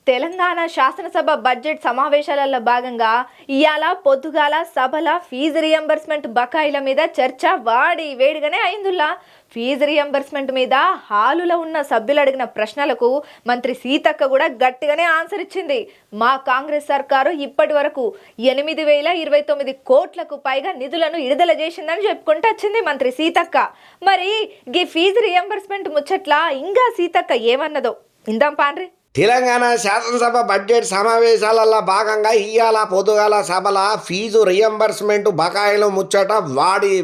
తెలంగాణ శాసనసభ బడ్జెట్ సమావేశాలలో భాగంగా ఇయాల పొద్దుగాల సభల ఫీజు రియంబర్స్మెంట్ బకాయిల మీద చర్చ వేడిగానే అయిందుల్లా. ఫీజు రియంబర్స్మెంట్ మీద హాలులో ఉన్న సభ్యులు అడిగిన ప్రశ్నలకు మంత్రి సీతక్క కూడా గట్టిగానే ఆన్సర్ ఇచ్చింది. మా కాంగ్రెస్ సర్కారు ఇప్పటి వరకు 8,029 కోట్లకు పైగా నిధులను విడుదల చేసిందని చెప్పుకుంటూ వచ్చింది మంత్రి సీతక్క. మరి ఈ ఫీజు రియంబర్స్మెంట్ ముచ్చట్లా ఇంకా సీతక్క ఏమన్నదో ఇందాం పాండ్రి. తెలంగాణ శాసనసభ బడ్జెట్ సమావేశాలలో భాగంగా ఇయ్యాల పొద్దుగాల సభల ఫీజు రియంబర్స్మెంట్ బకాయిలు ముచ్చట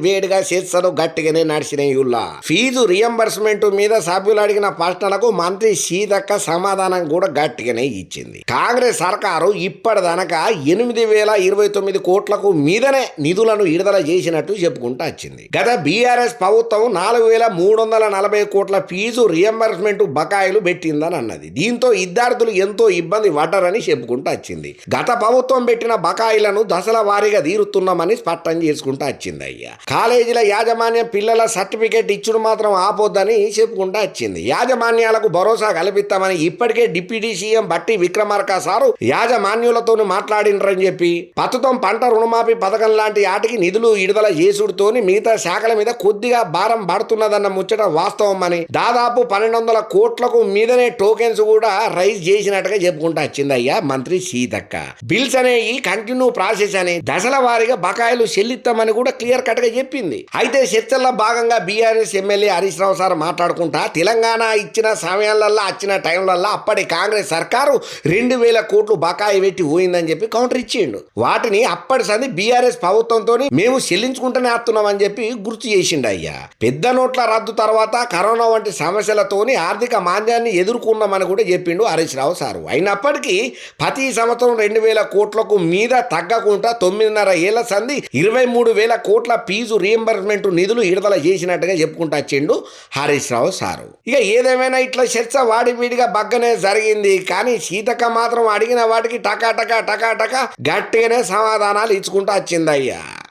వేడిగా చర్చలు గట్టిగానే నడిచినాయుల్లా. ఫీజు రియంబర్స్మెంట్ మీద సభ్యులు అడిగిన ప్రశ్నలకు మంత్రి సీతక్క సమాధానం కూడా గట్టిగానే ఇచ్చింది. కాంగ్రెస్ సర్కారు ఇప్పటిదనక 8,029 కోట్లకు మీదనే నిధులను విడుదల చేసినట్టు చెప్పుకుంటూ వచ్చింది. గత బీఆర్ఎస్ ప్రభుత్వం 4,340 కోట్ల ఫీజు రియంబర్స్మెంట్ బకాయిలు పెట్టిందని అన్నది. దీంతో విద్యార్థులు ఎంతో ఇబ్బంది పడ్డారని చెప్పుకుంటూ వచ్చింది. గత ప్రభుత్వం పెట్టిన బకాయిలను దశల వారీగా తీరుతున్నామని స్పష్టం చేసుకుంటూ వచ్చింది. అయ్యా కాలేజీల యాజమాన్యం పిల్లల సర్టిఫికేట్ ఇచ్చుడు మాత్రం ఆపోద్దని చెప్పుకుంటూ వచ్చింది. యాజమాన్యాలకు భరోసా కల్పిస్తామని ఇప్పటికే డిప్యూటీ సీఎం బట్టి విక్రమార్క సారు యాజమాన్యులతో మాట్లాడినరని చెప్పి ప్రస్తుతం పంట రుణమాఫీ పథకం లాంటి వాటికి నిధులు విడుదల చేసుడుతోని మిగతా శాఖల మీద కొద్దిగా భారం పడుతున్నదన్న ముచ్చట వాస్తవం అని దాదాపు 1,200 కోట్లకు మీదనే టోకెన్స్ కూడా రైజ్ చేసినట్టుగా చెప్పుకుంటూ వచ్చింది అయ్యా మంత్రి సీతక్క. బిల్స్ అనేవి కంటిన్యూ ప్రాసెస్ అని దశల వారీగా బకాయిలు చెల్లిస్తామని కూడా క్లియర్ కట్ గా చెప్పింది. అయితే చర్చల్లో భాగంగా BRS MLA Harish Rao sir మాట్లాడుకుంటా తెలంగాణ ఇచ్చిన సమయాలలో వచ్చిన టైంలలో అప్పటి కాంగ్రెస్ సర్కారు 2,000 కోట్లు బకాయి పెట్టి పోయిందని చెప్పి కౌంటర్ ఇచ్చిండు. వాటిని అప్పటి సంది బీఆర్ఎస్ ప్రభుత్వంతో మేము చెల్లించుకుంటూనే వస్తున్నామని చెప్పి గుర్తు చేసిండు అయ్యా. పెద్ద నోట్ల రద్దు తర్వాత కరోనా వంటి సమస్యలతోని ఆర్థిక మాంద్యాన్ని ఎదుర్కొన్నామని కూడా చెప్పిండు హరీష్ రావు సారు. అయినప్పటికీ ప్రతి సంవత్సరం 2,000 కోట్లకు మీద తగ్గకుండా 9.5 ఏళ్ల సంది 23,000 కోట్ల ఫీజు రియంబర్స్మెంట్ నిధులు విడుదల చేసినట్టుగా చెప్పుకుంటూ వచ్చిండు హరీష్ రావు సారు. ఇక ఏదేమైనా ఇట్లా చర్చ వాడివిడిగా బగ్గనే జరిగింది. కానీ సీతక్క మాత్రం అడిగిన వాటికి టకా టకా గట్టిగానే సమాధానాలు ఇచ్చుకుంటూ వచ్చిందయ్యా.